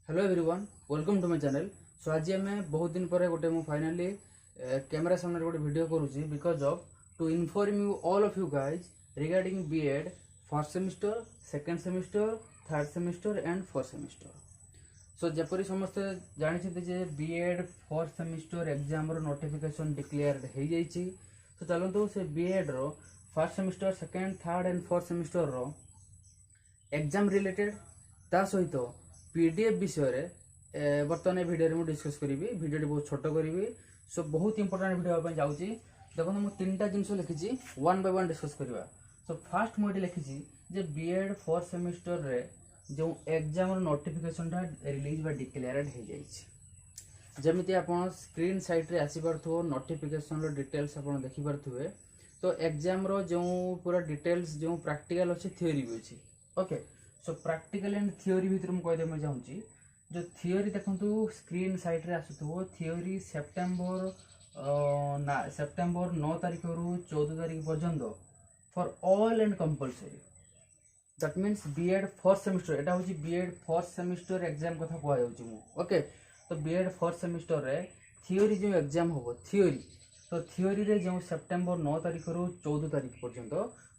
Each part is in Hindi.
Hello everyone, welcome to my channel. So आज आम बहुत दिन पर गोटे फाइनाली कैमरा सामने गोटे वीडियो करूँ because of to inform you all of you guys regarding BEd first semester, second semester, third semester and fourth semester. So जपरी समस्ते जानते जे बीएड फोर्थ सेमिस्टर एग्जाम रो नोटिफिकेशन डिक्लेयर्ड हो जाइए। तो चलते से बीएड रो first semester, second, third and fourth semester रो एग्जाम रिलेटेड ता सहित पीडीएफ विषय बर्तमान भिडियो में डिस्कस करी। भिडियो बहुत छोट करी। सो बहुत इंपोर्टेंट भिडियो जाऊँगी। देखो मुझे तीन टा जिन लिखी वन बाय वन डिस्कस करवा। सो फास्ट मुझे लिखी जे बीएड फोर्थ सेमिस्टर रे जो एग्जाम नोटिफिकेशन रिलीज डिक्लेयर्ड हो जाइए। जमी आप स्क्रीन साइट रे आसी पार्थो नोटिफिकेशन डिटेल्स आप देखी पार्थुए। तो एग्जाम रो जो पूरा डिटेल्स जो प्रैक्टिकल अच्छे थ्योरी भी अच्छी। Okay, so practical and theory भितर मुझे कहते चाहूँगी जो थ्योरी देखो स्क्रीन साइट रे आसुथो थ्योरी सेप्टेम्बर 9 तारीख रु 14 तारीख पर्यंत for all and compulsory. That means BEd fourth semester एटा होची बीएड फोर्थ सेमिस्टर एग्जाम कथा कहआ जाउची मु। ओके, तो बीएड फोर्थ सेमिस्टर रे थ्योरी जो एग्जाम होबो थ्योरी, तो थ्योरी रे जो सेप्टेम्बर 9 तारीख रु 14 तारीख पर्यंत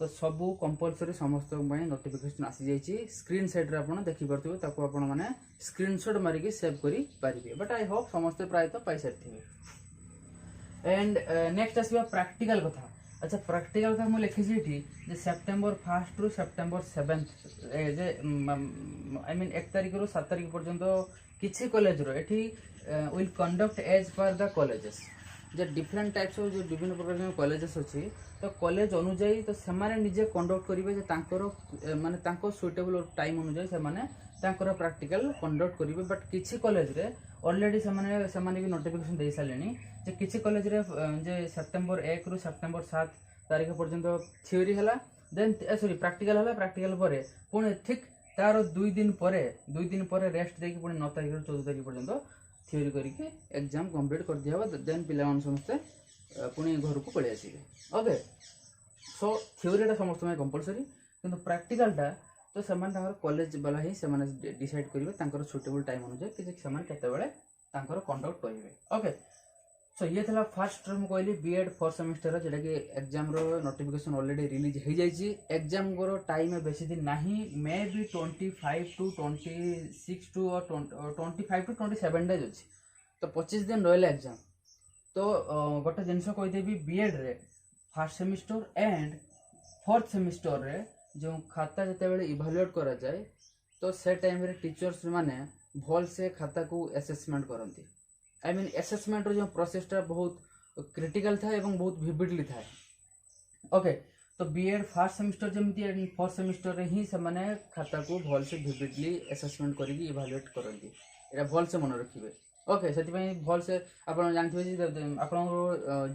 तो सबू कंपलसरी समस्त नोटिफिकेशन आसी जाइए। स्क्रीन साइट रे आपण देखि परथिबे ताको आपण माने स्क्रीनशॉट मारिकी सेव करि पारिबे। बट आई होप समस्त प्रायतः पाई सारिथिबे। एंड नेक्स्ट आसीबा प्रैक्टिकल कथा। अच्छा, प्रैक्टिकल कथा मु लिखि जे सेप्टेम्बर 1 रु सेप्टेम्बर 7 जे आई मीन 1 तारीख रु 7 तारीख पर्यंत किछि कॉलेज रो एठी will conduct as per the colleges. जे डिफरेंट टाइप्स ऑफ जो विभिन्न प्रकार जो कॉलेजेस अच्छी तो कॉलेज अनुजाई तो सेमाने निजे कंडक्ट करेंगे जे तांकर माने तांको सुइटेबल टाइम अनुजाई सेमाने तांकर प्रैक्टिकल कंडक्ट करेंगे। बट किछि कॉलेज रे ऑलरेडी सेमाने भी नोटिफिकेशन दे सालेनी जे किछि कॉलेज रे जे सेप्टेम्बर 1 रु सेप्टेम्बर 7 तारीख पर्यंत थ्योरी हला, देन सॉरी प्रैक्टिकल हला। प्रैक्टिकल परे पुणी ठीक तार 2 दिन परे रेस्ट देकी पुणी 9 तारीख रु 14 तारीख पर्यंत थ्योरी करके एग्जाम कंप्लीट कर दिया। देन पिला समस्ते पुणी घर को पलि आसबे। ओके, सो थ्योरीटा समस्त कंपलसरी किंतु प्रैक्टिकलटा तो सेमान कॉलेज वाला ही सेमाने डिसाइड करेंगे सुटेबल टाइम अनुसार कि केतेबेले कंडक्ट करेंगे। ओके, सो ये था फास्ट मुझे कहली बीएड फोर्थ सेमिस्टर जेटा कि एग्जाम रो नोटिफिकेशन ऑलरेडी रिलीज हो जाइए। एग्जाम को टाइम बेसी दिन नहीं, may be 25 to 26 to 25 to 27 days अच्छी। तो 25 दिन रहा एग्जाम। तो गोटे जिनस कहीदेवी बीएड रे first semester and fourth semester रे जो खाता जितेबाला इभालुएट करा जाए तो से टाइम रे टीचर्स माने भल से खाता को असेसमेंट करती। आई मीन असेसमेंट जो प्रोसेसटा बहुत क्रिटिकल था एवं बहुत विविडली था। ओके, तो बीएड फर्स्ट सेमिस्टर जमी फोर्थ सेमिस्टर रे ही सेमाने खाता को भल से विविडली असेसमेंट करके इभालुएट करती। एटा भल से मन रखिए। ओके, से भल से आप जानते आप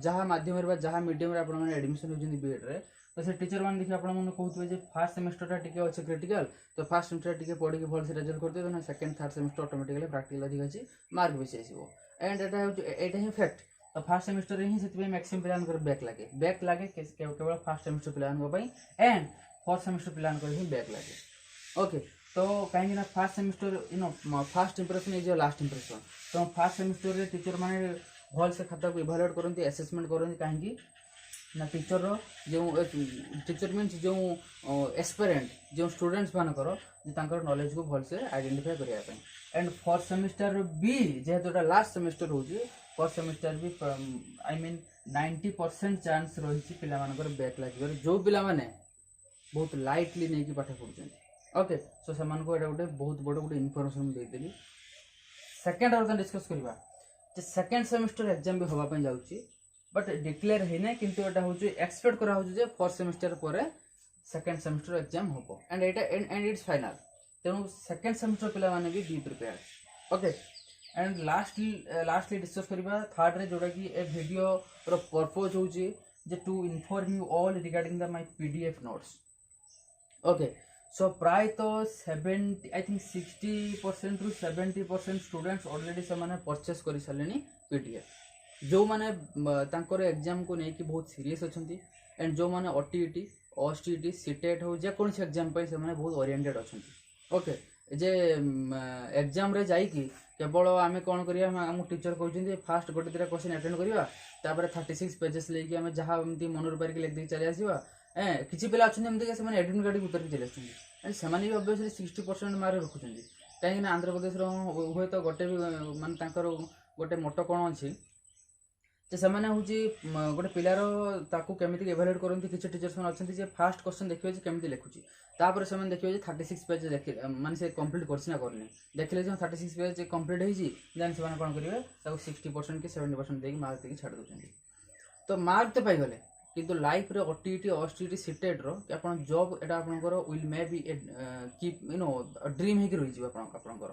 जहाँ माध्यम जहाँ मीडियम आप एडमिशन होती बीएड रे तो से टीचर मैंने देखिए आपने कहते फास्ट सेमिस्टर टी अच्छे क्रिटिकल तो फास्ट सेमिस्टर टी पढ़ी भल से रेजल्ट करते तो second third semester automatically practical अधिक अच्छी मार्क बेसी आसो। And Etah he fact. तो फास्ट सेमिस्टर ही से मैक्सिमम पिला बैक लगे केवल फास्ट सेमिस्टर पिला एंड फोर्थ सेमिस्टर पिला ही बैक लगे। ओके, तो कहीं fast semester fast impression is your last impression. तो फास्ट सेमिस्टर रे टीचर माने भल से खाता को इभालुएट करती, असेसमेंट करती। कहीं ना टीचर रो जो टीचर मीन्स जो एस्पिरेंट जो स्टूडेंट्स मानकर नॉलेज को भल से आइडेंटिफाई करने। एंड फोर्थ सेमिस्टर भी जेहेतु लास्ट सेमिस्टर हो फोर्थ सेमिस्टर भी आई मीन 90% चांस रही पिलामानकर बैक लगे जो पिला माने बहुत लाइटली नहीं कि पाठ पढ़ुଛନ୍ତି। ओके, सो सेमानको एटा गोटे बहुत बड़ गोटे इनफॉरमेशन देदेली। सेकेंड और डिस्कस करवा जे सेकेंड सेमिस्टर एग्जाम भी होगा जाऊँगी बट डिक्लेयर है किंतु एटा होची एक्सपेक्ट करा होची जे फोर्थ सेमिस्टर पर सेकेंड सेमिस्टर एग्जाम होबो एंड एटा एंड इट्स फाइनल। तेणु सेकेंड सेमिस्टर पिला माने भी be prepared. Okay, and lastly discuss करबा थर्ड रे जोड़ा कि ए वीडियो रो पर्पस होची जे to inform you all regarding the my PDF notes. Okay, so प्राय तो 70 आई थिंक 60% रु 70% स्टूडेंट्स ऑलरेडी से माने परचेस कर सारे पीडीएफ। जो माने तांकर एग्जाम को लेकिन बहुत सीरियस अच्छी एंड जो माने ओटीईटी ओएसटीईटी सीटेट हो जेकोसी एग्जाम से बहुत ओरिएंटेड अच्छा। ओके, जे एग्जाम रे जाइकी केवल आम कौन करिया आम टीचर कहते फास्ट गोटे दुटा क्वेश्चन अटेंड करवा तापर 36 पेजेस लेकिन आम जहाँ मन पारिक लिखी चली आसवा किसी पिला अच्छा एमती एडमिट कार्ड उतर चले आसते भी ऑब्वियसली 60% मार्क रखुच्च कहीं आंध्र प्रदेश हुए तो गोटे भी मानते गोटे मोटो कौन अच्छी जे ସେମାନେ ହେଉଛି ଗୋଟେ ପିଲାର ତାକୁ କେମିତି ଏଭାଲୁଏଟ୍ କରନ୍ତି କିଛି ଟିଚର୍ସ ମାନେ ଅଛନ୍ତି ଯେ ଫାଷ୍ଟ କ୍ୱେଶ୍ଚନ୍ ଦେଖିବେ ଯେ କେମିତି ଲେଖୁଛି ତାପରେ ସେମାନେ ଦେଖିବେ ଯେ 36 ପେଜ୍ ମାନେ ସେ କମ୍ପ୍ଲିଟ୍ କରିଛି ନା କରିନି ଦେଖିଲେ ଯେ 36 ପେଜ୍ କମ୍ପ୍ଲିଟ୍ ହେଇଛି ଦେନ୍ ସେମାନେ କ'ଣ କରିବେ ତାକୁ 60% କି 70% ଦେଇକି ମାର୍କ ଦେଇକି ଛାଡ଼ି ଦେଉଛନ୍ତି ତ ମାର୍କ ତ ପାଇଗଲେ କିନ୍ତୁ ଲାଇଫ୍ରେ OTET OSTET ସିଟେଟ୍ର କି ଆପଣ ଜବ୍ ଏଇଟା ଆପଣଙ୍କର will may be keep dream ହେଇକି ରହିଯିବ ଆପଣଙ୍କର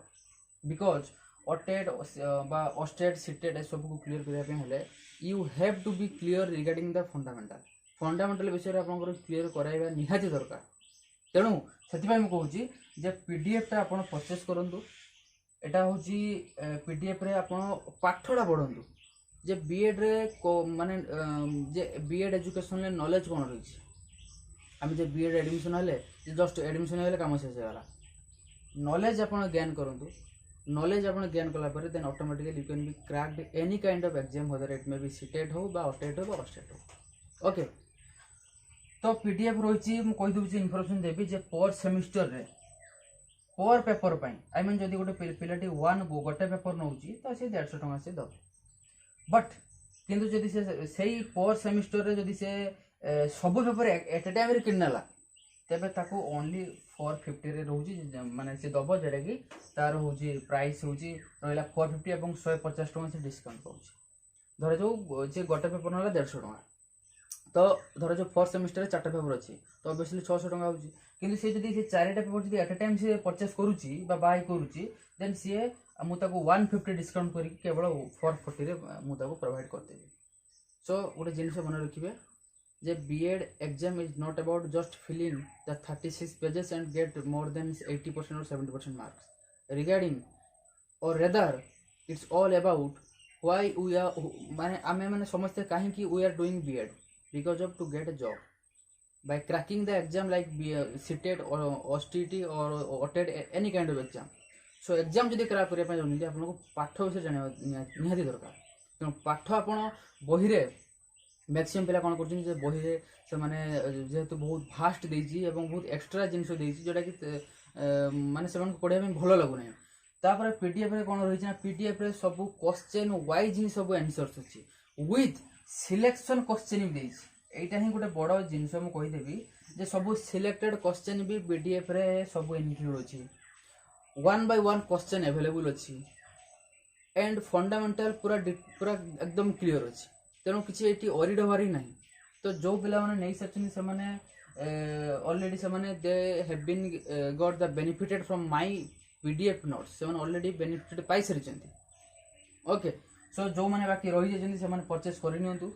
ବିକଜ୍ OTET বা OSTET সিটেট सबको क्लियर करने हेले you have to be clear regarding the fundamental विषय आपंकर क्लियर कराइबा निहाती दरकार तेणु से मुझे जे पीडीएफ टा आपण परचेस करूँ एटा हूँ पीडीएफ रे आपण पाठटा पढ़ु जे बीएड रे माने जे बीएड एजुकेशन नॉलेज कौन रही आम जे बीएड एडमिशन हेले जस्ट एडमिशन हेले काम शेष होगा नॉलेज आपण गेन करूँ नॉलेज आपण गेन कला पर then automatically you can be cracked any kind of exam whether it may be CTET हो बा OTET हो बा OSTET हो ओके तो पीडीएफ रही मु कहि दूची इन्फॉर्मेशन देबी जे पर सेमिस्टर रे पर पेपर पाई आई मीन जदी गोटे पिलाटी वन गोटे पेपर नउची तो से 150 टका से दब बट किंतु जदी से सही पर सेमिस्टर रे जदी से सब पेपर एट ए टाइम रे किनला तेबे ताको ओनली 450 रे रहउची माने से दबो जेडा कि तार होची प्राइस होची रहला 450 एवं 150 टका से डिस्काउंट पाउची धरे जो जे गोटे पेपर नला 150 टका तो धरे जो फर्स्ट सेमिस्टर 4टा पेपर अछि तो ऑब्वियसली 600 टका होची किंतु से जदी से 4टा पेपर जदी एट ए टाइम से परचेस करूची बा बाय करूची देन से मु ताको 150 डिस्काउंट करी केवल 440 रे मु ताको प्रोवाइड करतेबी सो गोटे जिनिस मन रखिबे जे BEd exam is not about just filling the 36 pages and get more than 80% or 70% marks regarding or rather it's all about why we are माने आमे माने समझते काहे कि we are doing BEd because of to get a job by cracking the exam like CTET or OSTET or OTET any kind of exam so exam जदी क्रैक करिया पय जनी आपन को पाठ विषय जाने निहाती दरकार त पाठ आपन बही रे मैक्सिमम पिला कौन कर बही से माने जेहेतु बहुत फास्ट देजी एवं बहुत एक्स्ट्रा जिनस देजी जोटा कि माने से पढ़ाई भल लगुना तापर पीडीएफ रे कौन रही पीडीएफ रे सब क्वेश्चन वाइज ही सब आंसर्स अच्छी विथ सिलेक्शन क्वेश्चन भी देजी एटा ही गोटे बड़ जिनस मु कहीदेवी जे सब सिलेक्टेड क्वेश्चन भी पीडीएफ रे सब इनक्लूड अच्छी 1 by 1 क्वेश्चन अवेलेबल अच्छी एंड फंडामेंटल पूरा एकदम क्लियर अच्छी तेणु किसी ये अरी डबारी ना तो जो पिला माने नहीं सारी से ऑलरेडी से they have been got the benefited from my PDF notes से ऑलरेडी बेनिफिटेड पाई सारी ओके सो जो मैंने बाकी रही जाइए से परचेस कर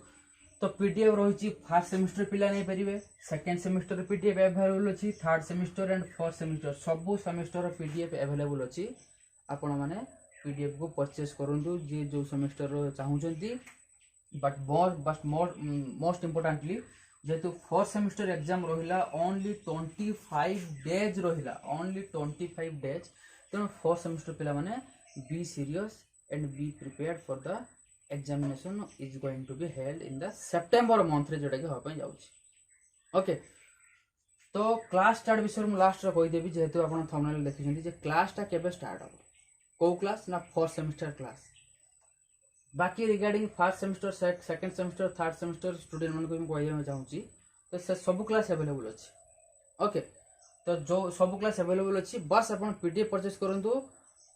तो पीडीएफ रही फर्स्ट सेमिस्टर पिला नहीं पारे सेकेंड सेमिस्टर पीडीएफ अवेलेबल अच्छी third semester and fourth semester सबू सेमिस्टर पीडीएफ अवेलेबल अच्छी आपण मैंने पीडीएफ को परचेस करूँ जी जो सेमिस्टर चाहूँगी बट मोस्ट इम्पोर्टेंटली जेहेतु फर्स्ट सेमिस्टर एग्जाम रहिला ओनली 25 डेज रहिला ओनली 25 डेज तेणु फर्स्ट सेमिस्टर पिला माने be serious and be prepared for the examination is going to be held in the September month रे जोटा कि होपा जाउची ओके तो क्लास स्टार्ट विषय मु लास्ट रे कहि देबी जेहेतु आपण थंबनेल देखिछन्ती जे क्लास टा केबे स्टार्ट हो को क्लास ना फर्स्ट सेमिस्टर क्लास बाकी regarding first semester second semester third semester student मन को कहना चाहूँगी तो से सब क्लास अवेलेबल अच्छी ओके तो जो सब क्लास अवेलेबल अच्छी बस आप पीडीएफ परचेस करूँ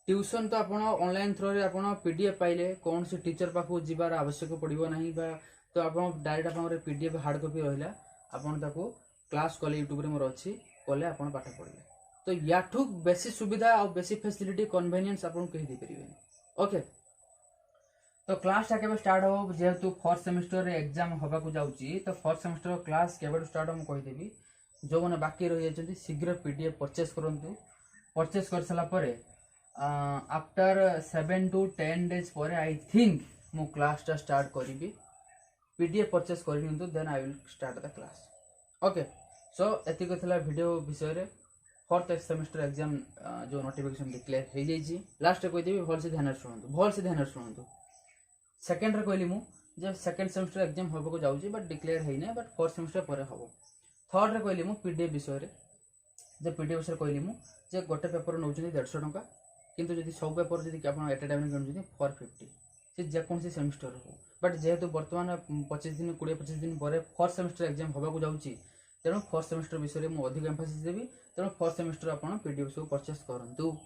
ट्यूशन तो आप ऑनलाइन थ्रो रे आप पीडीएफ पाइले कौन से टीचर पाखु जीवार आवश्यक पड़ो ना तो आप डायरेक्ट आप पीडीएफ हार्ड कॉपी रहा आपको क्लास कले यूट्यूब मोर अच्छी कले आप पाठ पढ़े तो याठू बेसी सुविधा और बेसी फैसिलिटी कन्वेनियंस आपको कहीं देपारे ओके तो क्लास टा केबे स्टार्ट हो जेहेतु फर्स्ट सेमिस्टर रे एग्जाम होबा को जाउची तो फर्स्ट सेमिस्टर क्लास केबे स्टार्ट हो कहि देबी जो माने बाकी रही जाचंती शीघ्र पीडीएफ परचेस करंतु परचेस कर सला परे आफ्टर 7 to 10 days परे आई थिंक मु क्लास टा स्टार्ट करिबी पीडीएफ परचेस करिनिंतु then I will start the class okay so एतिक थला वीडियो विषय रे फोर्थ सेमिस्टर एग्जाम जो नोटिफिकेशन डिक्लेयर हो जाइए लास्ट कहदेवी भल से ध्यान शुणु भल से ध्यान शुणु सेकेंड रे कहली मुझे सेकेंड सेमिस्टर एग्जाम होगा जाऊँगी बट डिक्लेयर है बट फोर्थ सेमिस्टर पर हम थर्ड रे कहली पीडीएफ विषय जे पीडीएफ विषय कहली मुझे गोटे पेपर नौ 150 टंका किंतु जदि सब पेपर जब आप एट ए टाइम किणुच्च 450 से जेकोसी सेमिस्टर हो बट जेहेतु बर्तमान 25 दिन 20-25 दिन पर फोर्थ सेमिस्टर एग्जाम होगा जाऊँगी तेणु फोर्थ सेमिस्टर विषय में अधिक एम्फासिस देवी तेणु फोर्थ सेमिस्टर आप पीडीएफ सब परचेस करूँ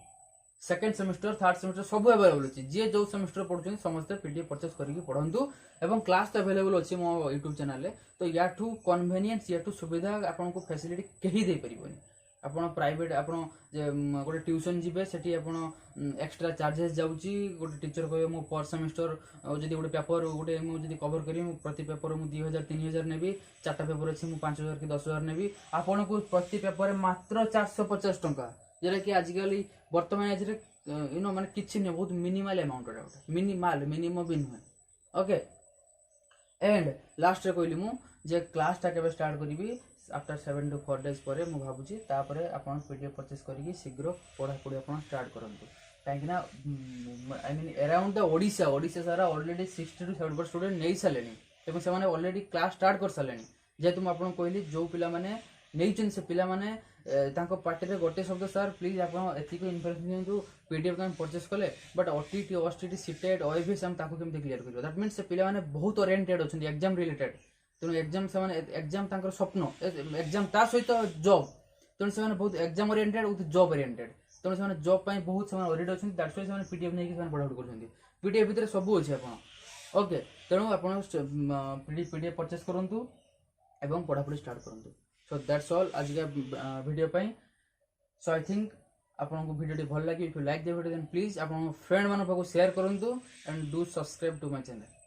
सेकेंड सेमिस्टर थर्ड सेमिस्टर सब अवेलेबल अच्छी जी जो सेमिस्टर पढ़ुं समस्ते पीडीएफ परचेस करके पढ़ू एवं क्लास तो अवेलेबल अच्छी मो यूट्यूब चैनल तो या कन्वेनियंस या सुविधा आपको फैसिलिटी कहीं दे पारिबनी आपण प्राइवेट आपण गोटे ट्यूशन जीवे सेठी आपण एक्स्ट्रा चार्जेस जाउची गोटे टीचर कहे मो पर सेमिस्टर जदि गोटे पेपर गोटे मु जदि कवर करी प्रति पेपर मु 2000-3000 नेबी चारटा पेपर अछि मु 5000 कि 10000 नेबी आपण को प्रति पेपर मात्र 450 टंका जेला कि आजिकल वर्तमान एज रे यू नो माने किछि नै बहुत मिनिमल अमाउंट मिनिमम भी नुहे ओके एंड लास्ट रे कहली मु जे क्लास टा केबे स्टार्ट करिवि आफ्टर 7 to 4 days पर मु भाबुची तापरे आपण पीडीएफ परचेस करके शीघ्र पढ़ा पढ़ी आपण स्टार्ट करंतु काहेकि ना I mean around the Odisha सारा ऑलरेडी 60 to 70% स्टूडेंट नै सालेनी एवं से माने ऑलरेडी क्लास स्टार्ट कर सालेनी जेतु म आपण कहली जो पिला माने नैचन से पिला माने तांको पार्टी रे गोटे शब्द सर प्लीज आपण एतिको इन्फॉर्मेशन दियंतु पीडीएफ का परचेस कले but OTT OSTT CTET OFS हम ताको केमते क्लियर करियो दैट मींस से पिला माने बहुत ओरिएंटेड अछन एग्जाम रिलेटेड तेणु एग्जाम से एग्जाम तांकर स्वप्न एग्जाम ता सहित जॉब तेणु से बहुत exam oriented with job oriented तेणु से जॉब पाई बहुत से ओरिएंटेड अछन दैट्स व्हाई से पीडीएफ नै कि पढ़ापढ़ी करछन पीडीएफ भितर सब अछि आपण ओके तेणु आपण पीडीएफ परचेस करंतु एवं पढ़ापढ़ी स्टार्ट करंतु सो दैट्स ऑल आज का वीडियो पाई सो आई थिंक आपको वीडियो भल लगे if you like the video then please आपन फ्रेंड मानन को शेयर करंतु and do subscribe to my channel.